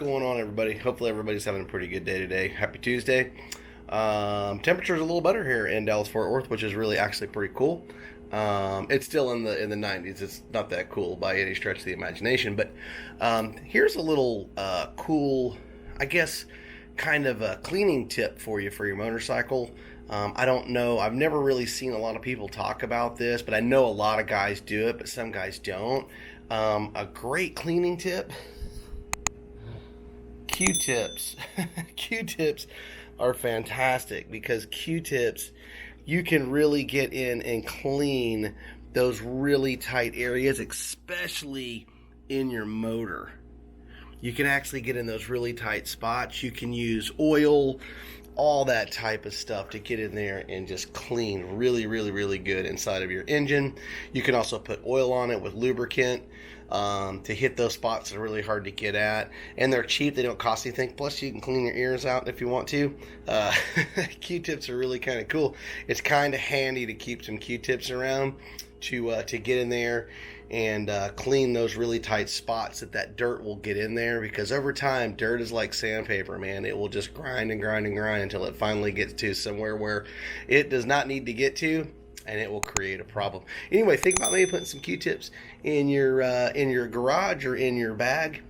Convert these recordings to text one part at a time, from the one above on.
going on, everybody? Hopefully everybody's having a pretty good day today. Happy Tuesday. Temperature's a little better here in Dallas-Fort Worth, which is really actually pretty cool. It's still in the 90s. It's not that cool by any stretch of the imagination, but here's a little cool, I guess, kind of a cleaning tip for you for your motorcycle. I don't know. I've never really seen a lot of people talk about this, but I know a lot of guys do it, but some guys don't. A great cleaning tip: Q-tips. Q-tips are fantastic because Q-tips, you can really get in and clean those really tight areas, especially in your motor. You can actually get in those really tight spots. You can use oil, all that type of stuff to get in there and just clean really, really, really good inside of your engine. You can also put oil on it with lubricant to hit those spots that are really hard to get at. And they're cheap. They don't cost anything. Plus, you can clean your ears out if you want to. Q-tips are really kind of cool. It's kind of handy to keep some Q-tips around to get in there and clean those really tight spots that dirt will get in there, because over time dirt is like sandpaper, man. It will just grind and grind and grind until it finally gets to somewhere where it does not need to get to, and it will create a problem. Anyway, think about maybe putting some Q-tips in your garage or in your bag.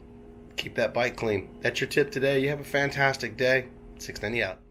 Keep that bike clean. That's your tip today. You have a fantastic day. 690 out.